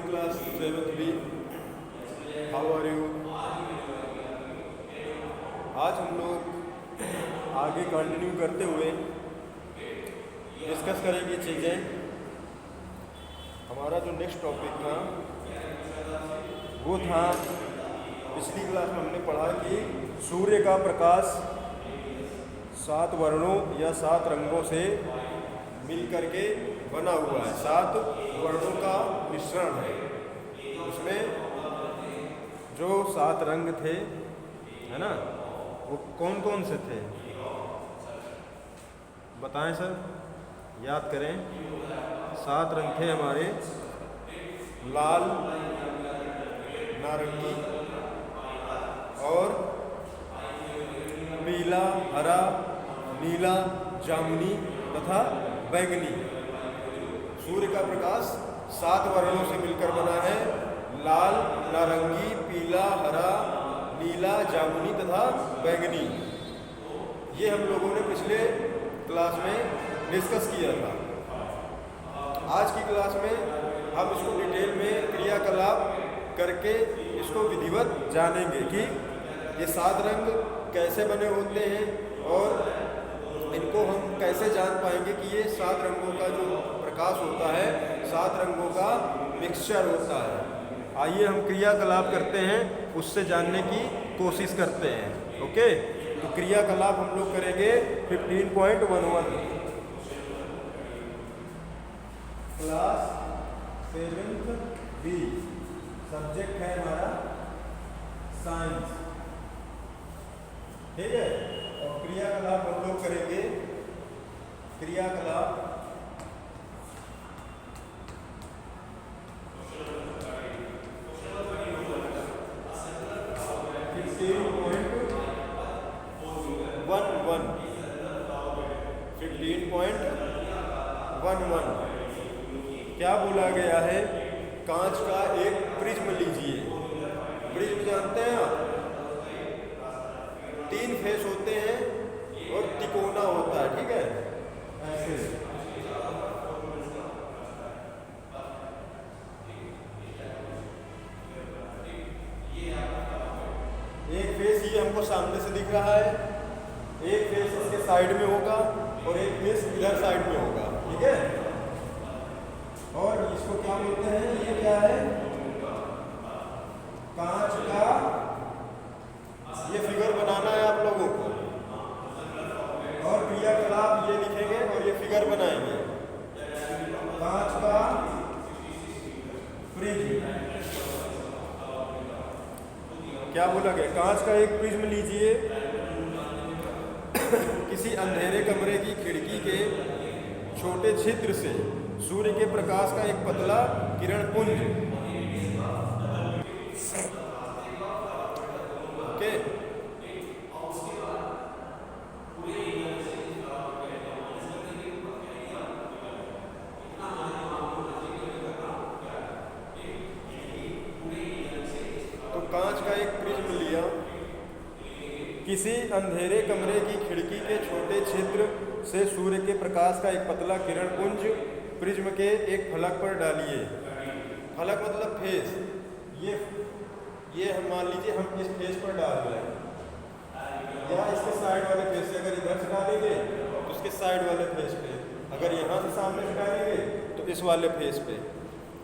morning class 7th B. How are you? आज हम लोग आगे कंटिन्यू करते हुए डिस्कस करेंगे चीज़ें। हमारा जो नेक्स्ट टॉपिक था वो था, पिछली क्लास में हमने पढ़ा कि सूर्य का प्रकाश 7 वर्णों या 7 रंगों से मिल करके बना हुआ है। 7 वर्णों का मिश्रण है। उसमें जो 7 रंग थे, है ना, वो कौन कौन से थे बताएं सर, याद करें। 7 रंग थे हमारे, लाल, नारंगी और पीला, हरा, नीला, जामुनी तथा बैंगनी। सूर्य का प्रकाश 7 वर्णों से मिलकर बना है। लाल, नारंगी, पीला, हरा, नीला, जामुनी तथा बैंगनी। ये हम लोगों ने पिछले क्लास में डिस्कस किया था। आज की क्लास में हम इसको डिटेल में क्रियाकलाप करके इसको विधिवत जानेंगे कि ये 7 रंग कैसे बने होते हैं और इनको हम कैसे जान पाएंगे कि ये 7 रंगों का जो प्रकाश होता है 7 रंगों का मिक्सचर होता है। आइए हम क्रियाकलाप करते हैं, उससे जानने की कोशिश करते हैं। ओके, तो क्रियाकलाप हम लोग करेंगे 15.11 क्लास 7th B। सब्जेक्ट है हमारा साइंस, ठीक है। और क्रियाकलाप हम लोग करेंगे, क्रियाकलाप क्या बोला गया है? कांच का एक प्रिज्म लीजिए। प्रिज्म जानते हैं आप? 3 फेस होते हैं और तिकोना होता है, ठीक है, ऐसे। एक फेस ये हमको सामने से दिख रहा है, एक फेस इसके साइड में होगा और एक फेस इधर साइड में होगा, ठीक है। और इसको क्या बोलते हैं? ये क्या है? कांच का, ये फिगर बनाना है आप लोगों को और क्रियाकलाप ये लिखेंगे और ये फिगर बनाएंगे। कांच का प्रिज्म, क्या बोला गया? कांच का एक प्रिज्म लीजिए, किसी अंधेरे कमरे की खिड़की के छोटे छिद्र से सूर्य के प्रकाश का एक पतला किरण पुंज, ओके, तो कांच का एक प्रिज्म लिया, किसी अंधेरे कमरे की खिड़की के छोटे छिद्र से सूर्य के प्रकाश का एक पतला किरण पुंज प्रिज्म के एक फलक पर डालिए। फलक मतलब फेस। ये हम मान लीजिए हम इस फेस पर डाल रहे हैं या इसके साइड वाले फेस से, अगर इधर से डालेंगे तो इसके साइड वाले फेस पे, अगर यहाँ से सामने से डालेंगे तो इस वाले फेस पे।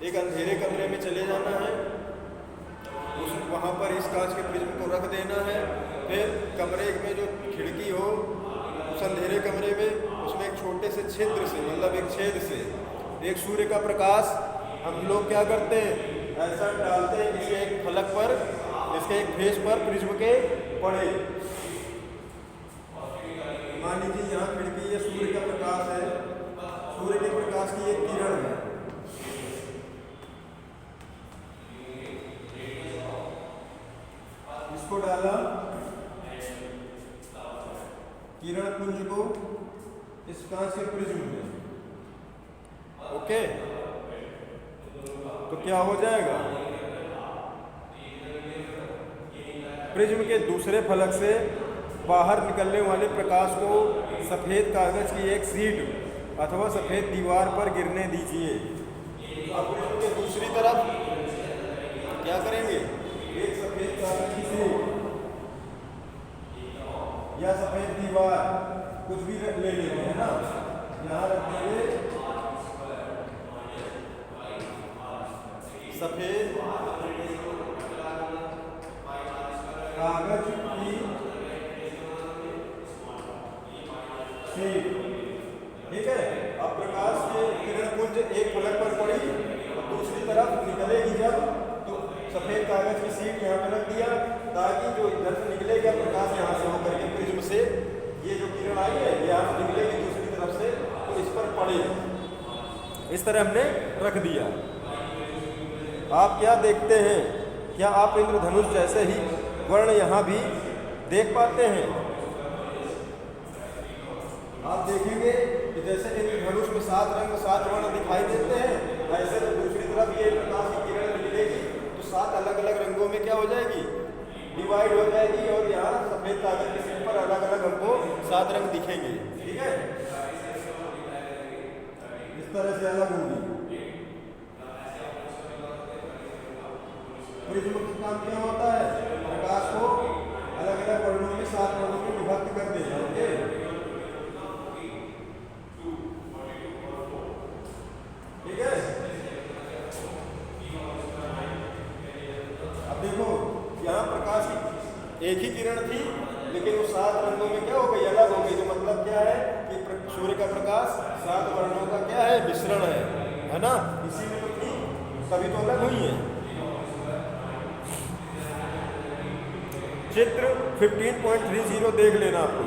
एक अंधेरे कमरे में चले जाना है, वहाँ पर इस कांच के प्रिज्म को रख देना है। फिर कमरे में जो खिड़की हो उस अंधेरे कमरे में, उसमें एक छोटे से छिद्र से, मतलब एक छेद से एक सूर्य का प्रकाश हम लोग क्या करते हैं? ऐसा डालते हैं किसी एक फलक पर, इसके एक फेस पर प्रिज्म के पड़े। मान लीजिए यहाँ खिड़की, ये सूर्य का प्रकाश है, सूर्य के प्रकाश की एक किरण है, इसको डाला किरण पुंज को इस कांच के प्रिज्म में, ओके। तो क्या हो जाएगा? प्रिज्म के दूसरे फलक से बाहर निकलने वाले प्रकाश को सफ़ेद कागज की एक शीट अथवा सफ़ेद दीवार पर गिरने दीजिए। अब प्रिज्म के दूसरी तरफ क्या करेंगे, एक सफेद कागज की शीट या सफेद दीवार कुछ भी ले लेंगे, है ना, यहाँ रख देंगे सफेद कागज की शीट, ठीक है। अब प्रकाश के किरण पुंज एक फलक पर पड़ी और दूसरी तरफ निकलेगी जब, तो सफेद कागज की शीट यहाँ पे रख दिया ताकि जो इधर से निकलेगा प्रकाश यहाँ से होकर के प्रिज्म से ये जो किरण आई है यहाँ से निकलेगी दूसरी तरफ से, तो इस पर पड़ेगी। इस तरह हमने रख दिया। आप क्या देखते हैं, क्या आप इंद्रधनुष जैसे ही वर्ण यहाँ भी देख पाते हैं? आप देखेंगे कि जैसे इंद्रधनुष में 7 रंग 7 वर्ण दिखाई देते हैं, ऐसे जब दूसरी तरफ ये प्रकाश की किरण निकलेगी तो 7 अलग अलग रंगों में क्या हो जाएगी, डिवाइड हो जाएगी, और यहाँ सफेद कागज की शीट पर अलग अलग हमको 7 रंग दिखेंगे, ठीक है। इस तरह से अलग होगी। प्रिज्म का काम क्या होता है, प्रकाश को अलग अलग वर्णों में 7 वर्णों में विभक्त कर देना, ओके। ठीक है, अब देखो यहाँ प्रकाश की एक ही किरण थी लेकिन वो 7 रंगों में क्या हो गई, अलग हो गई। तो मतलब क्या है कि सूर्य का प्रकाश 7 वर्णों का क्या है, मिश्रण है ना, इसी में तो थी तभी तो अलग हुई है। चित्र 15.30 देख लेना आपको।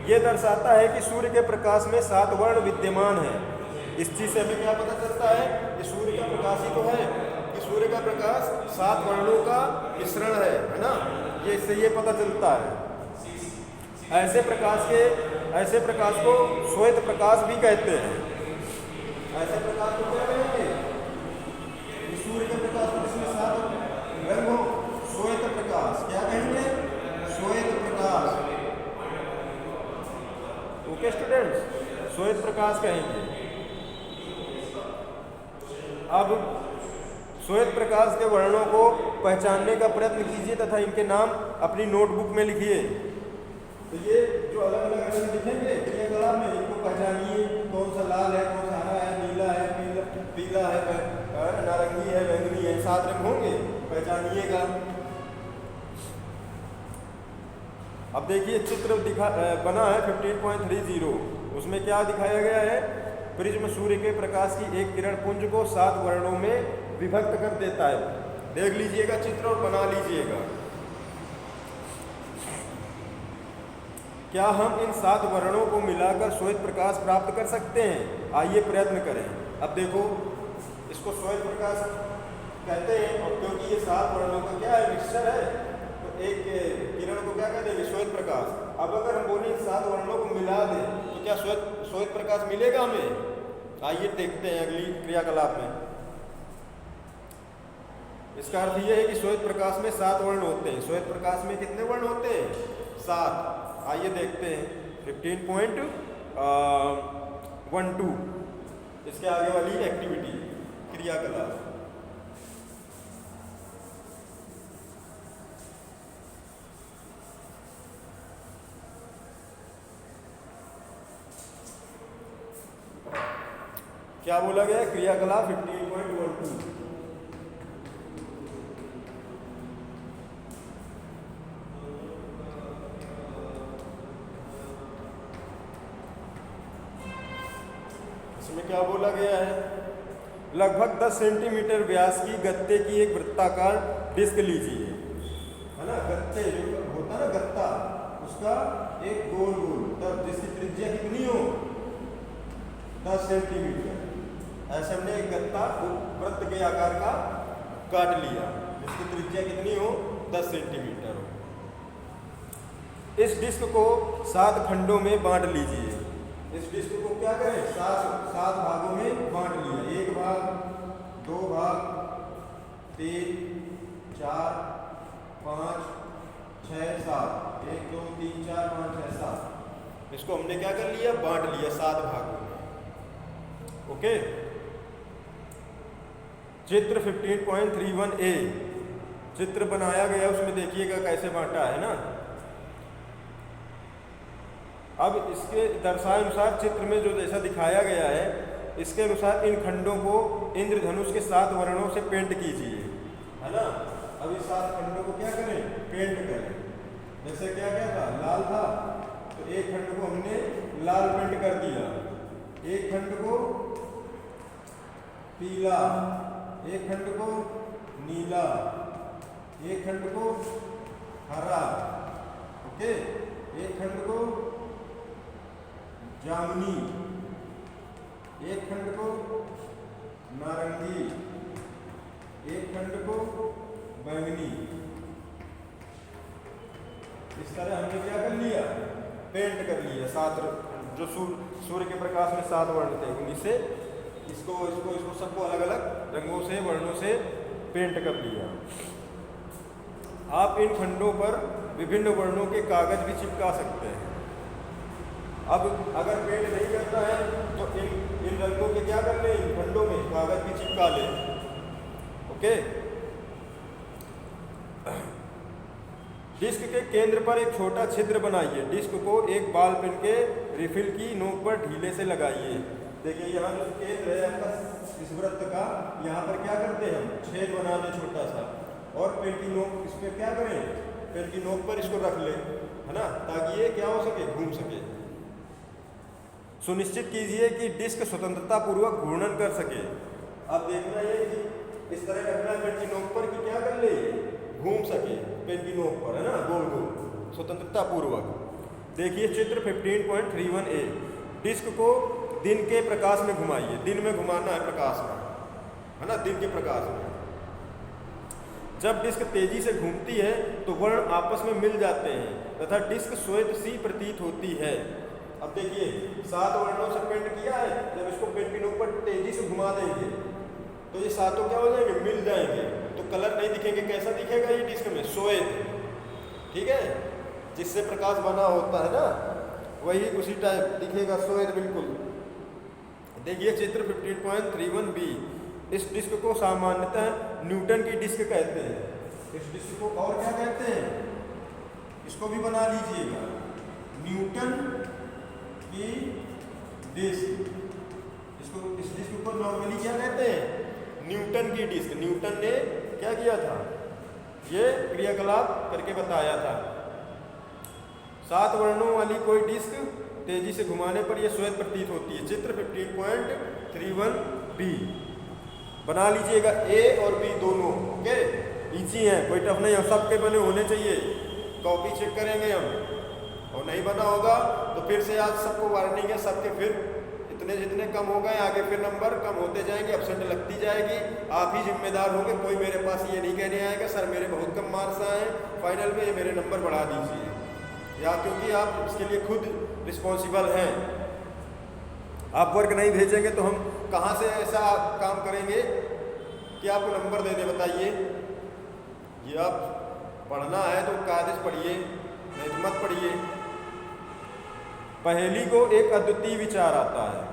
ये दर्शाता है कि सूर्य के प्रकाश में 7 वर्ण विद्यमान है। इस चीज से हमें क्या पता चलता है कि सूर्य का प्रकाश ही तो है कि सूर्य का प्रकाश 7 वर्णों का मिश्रण है ना, ये इससे ये पता चलता है। ऐसे प्रकाश को श्वेत प्रकाश भी कहते हैं। ऐसे प्रकाश को क्या कहेंगे, सूर्य के प्रकाश में जिसमें 7 रंग हो, श्वेत प्रकाश। क्या कहेंगे, श्वेत प्रकाश। ओके स्टूडेंट्स, श्वेत प्रकाश कहेंगे। अब श्वेत प्रकाश के वर्णों को पहचानने का प्रयत्न कीजिए तथा इनके नाम अपनी नोटबुक में लिखिए। तो ये जो अलग अलग रंग दिखेंगे क्रियाकलाप में, इनको पहचानिए, कौन सा लाल है, कौन सा हरा है, नीला है, पीला है, नारंगी है, बैंगनी है, 7 रंग होंगे, पहचानिएगा। अब देखिए चित्र बना है 15.30, उसमें क्या दिखाया गया है, प्रिज्म सूर्य के प्रकाश की एक किरण पुंज को 7 वर्णों में विभक्त कर देता है। देख लीजिएगा चित्र और बना लीजिएगा। क्या हम इन 7 वर्णों को मिलाकर श्वेत प्रकाश प्राप्त कर सकते हैं? आइए प्रयत्न करें। अब देखो इसको श्वेत प्रकाश कहते हैं, और क्योंकि ये 7 वर्णों का क्या है, मिक्सचर है, तो एक किरण को क्या कहते हैं, श्वेत प्रकाश। अब अगर हम बोले इन 7 वर्णों को मिला दें तो क्या श्वेत प्रकाश मिलेगा हमें? आइए देखते हैं अगली क्रियाकलाप में। इसका अर्थ यह है कि श्वेत प्रकाश में 7 वर्ण होते हैं। श्वेत प्रकाश में कितने वर्ण होते हैं? 7। आइए देखते हैं 15.12 इसके आगे वाली एक्टिविटी, क्रियाकलाप। क्या बोला गया? क्रियाकलाप 15.12। इसमें क्या बोला गया है? लगभग 10 सेंटीमीटर व्यास की गत्ते की एक वृत्ताकार डिस्क लीजिए, है ना, गत्ते जो होता है ना गत्ता, उसका एक गोल तब जिसकी त्रिज्या कितनी हो, 10 सेंटीमीटर। ऐसे हमने एक गत्ता वृत्त के आकार का काट लिया जिसकी त्रिज्या कितनी हो, 10 सेंटीमीटर हो। इस डिस्क को 7 खंडों में बांट लीजिए। इस डिस्क को क्या करें, 7 भागों में बांट लिया। 1 भाग, 2 भाग, 3, 4, 5, 6, 7। 1, 2, 3, 4, 5, 6, 7। इसको हमने क्या कर लिया, बांट लिया 7 भागों में। ओके, चित्र 15.31A चित्र बनाया गया उसमें देखिएगा कैसे बांटा है ना। अब इसके दर्शाए अनुसार चित्र में जो जैसा दिखाया गया है इसके अनुसार इन खंडों को इंद्रधनुष के 7 वर्णों से पेंट कीजिए, है ना। अब इस 7 खंडों को क्या करें, पेंट करें। जैसे क्या क्या था, लाल था तो एक खंड को हमने लाल पेंट कर दिया, एक खंड को पीला, एक खंड को नीला, एक खंड को हरा, ओके, एक खंड को जामुनी, एक खंड को नारंगी, एक खंड को बैंगनी। इस तरह हमने क्या कर लिया, पेंट कर लिया। 7 जो सूर्य के प्रकाश में 7 वर्ण थे उन्हीं से इसको सबको अलग अलग रंगों से वर्णों से पेंट कर लिया। आप इन खंडों पर विभिन्न वर्णों के कागज भी चिपका सकते हैं। अब अगर पेंट नहीं करना है तो इन रंगों के क्या कर लें, इन खंडों में कागज भी चिपका लें, ओके। डिस्क के केंद्र पर एक छोटा छिद्र बनाइए। डिस्क को एक बॉल पेन के रिफिल की नोक पर ढीले से लगाइए। देखिए यहाँ जो केंद्र है आपका इस वृत्त का, यहाँ पर क्या करते हैं हम, छेद बना दें छोटा सा, और पेन की नोक इस पर क्या करें, पेन की नोक पर इसको रख लें, है ना, ताकि ये क्या हो सके, घूम सके। सुनिश्चित कीजिए कि डिस्क स्वतंत्रता पूर्वक घूर्णन कर सके। अब देखना ये कि इस तरह रखना पेन की नोक पर कि क्या कर ले, घूम सके पेन की नोक पर, है ना, गोल गोल स्वतंत्रता पूर्वक। देखिए चित्र 15.31a। डिस्क को दिन के प्रकाश में घुमाइए। दिन में घुमाना है, प्रकाश में, है ना, दिन के प्रकाश में। जब डिस्क तेजी से घूमती है तो वर्ण आपस में मिल जाते हैं तथा डिस्क श्वेत सी प्रतीत होती है। अब देखिए 7 वर्णों से पेंट किया है, जब इसको पेन की नोक पर तेजी से घुमा देंगे तो ये 7 क्या हो जाएंगे, मिल जाएंगे, तो कलर नहीं दिखेंगे। कैसा दिखेगा ये डिस्क में, श्वेत, ठीक है, जिससे प्रकाश बना होता है ना, वही उसी टाइप दिखेगा, श्वेत बिल्कुल। देखिए चित्र 15.31b। इस डिस्क को सामान्यतः न्यूटन की डिस्क कहते हैं। इस डिस्क को और क्या कहते हैं, इसको भी बना लीजिएगा, न्यूटन की डिस्क। इस डिस्क को नॉर्मली क्या कहते हैं, न्यूटन की डिस्क। न्यूटन ने क्या किया था, ये क्रियाकलाप करके बताया था। 7 वर्णों वाली कोई डिस्क तेजी से घुमाने पर यह श्वेत प्रतीत होती है। चित्र 15.31b बना लीजिएगा। ए और बी दोनों ओके, इजी हैं, कोई टफ नहीं है, सबके बने होने चाहिए। कॉपी चेक करेंगे हम, और नहीं बना होगा तो फिर से आज सबको वार्निंग है, सबके फिर जितने कम हो गए आगे फिर नंबर कम होते जाएंगे, अपसेंट लगती जाएगी। आप ही जिम्मेदार होंगे। कोई मेरे पास ये नहीं कहने आएगा सर मेरे बहुत कम मार्क्स आए हैं फाइनल में, ये मेरे नंबर बढ़ा दीजिए, या क्योंकि आप इसके लिए खुद रिस्पॉन्सिबल हैं। आप वर्क नहीं भेजेंगे तो हम कहाँ से ऐसा काम करेंगे कि आपको नंबर दे दे, बताइए। ये आप पढ़ना है तो कागज पढ़िए, नहीं तो मत पढ़िए। पहेली को एक अद्वितीय विचार आता है।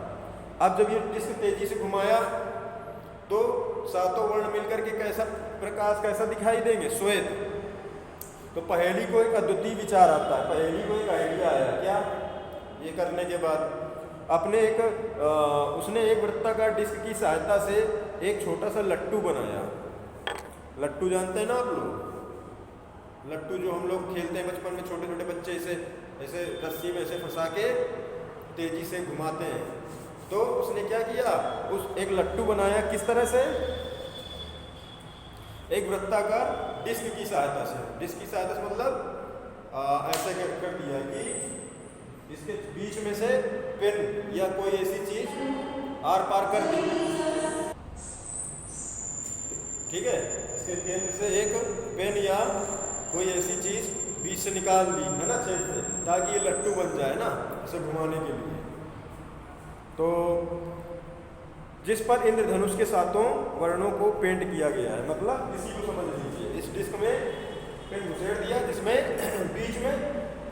अब जब ये डिस्क तेजी से घुमाया तो 7 वर्ण मिलकर के कैसा प्रकाश कैसा दिखाई देंगे, श्वेत। तो पहेली को एक अद्वितीय विचार आता है, पहेली को एक आइडिया आया। क्या, ये करने के बाद उसने एक वृत्ताकार डिस्क की सहायता से एक छोटा सा लट्टू बनाया। लट्टू जानते हैं ना आप लोग, लट्टू जो हम लोग खेलते हैं बचपन में, छोटे छोटे बच्चे इसे ऐसे रस्सी में ऐसे फंसा के तेजी से घुमाते हैं। तो उसने क्या किया, उस एक लट्टू बनाया। किस तरह से, एक वृत्ताकार डिस्क की सहायता से। डिस्क की सहायता से मतलब ऐसे कर दिया कि इसके बीच में से पेन या कोई ऐसी चीज आर पार कर दी, ठीक है। इसके केंद्र से एक पेन या कोई ऐसी चीज बीच से निकाल दी, है ना, छेद से, ताकि ये लट्टू बन जाए ना, इसे घुमाने के लिए। तो जिस पर इंद्रधनुष के 7 वर्णों को पेंट किया गया है, मतलब इसी को समझ लीजिए। इस डिस्क में पेन घुसेड़ दिया जिसमें बीच में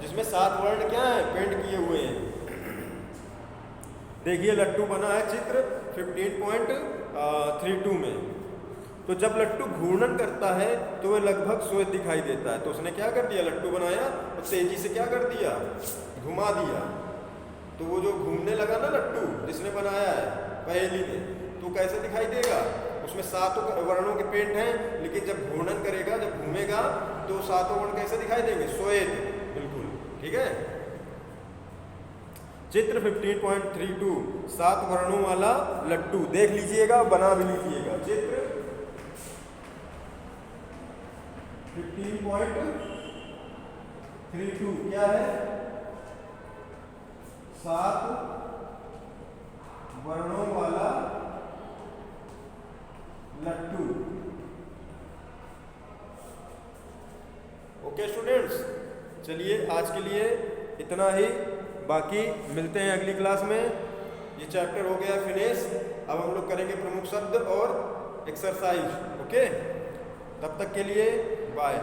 जिसमें 7 वर्ण क्या है, पेंट किए हुए हैं। देखिए लट्टू बना है चित्र 15.32 में। तो जब लट्टू घूर्णन करता है तो वह लगभग श्वेत दिखाई देता है। तो उसने क्या कर दिया, लट्टू बनाया और तेजी से क्या कर दिया, घुमा दिया। तो वो जो घूमने लगा ना लट्टू जिसने बनाया है पहेली में, तो कैसे दिखाई देगा, उसमें 7 वर्णों के पेंट हैं, लेकिन जब घूर्णन करेगा, जब घूमेगा तो 7 वर्ण कैसे दिखाई देंगे, श्वेत, बिल्कुल ठीक है। चित्र 15.32 7 वर्णों वाला लट्टू देख लीजिएगा, बना भी लीजिएगा। चित्र 15.32 क्या है, 7 वर्णों वाला लट्टू। ओके स्टूडेंट्स, चलिए आज के लिए इतना ही, बाकी मिलते हैं अगली क्लास में। ये चैप्टर हो गया फिनिश। अब हम लोग करेंगे प्रमुख शब्द और एक्सरसाइज। ओके, तब तक के लिए बाय।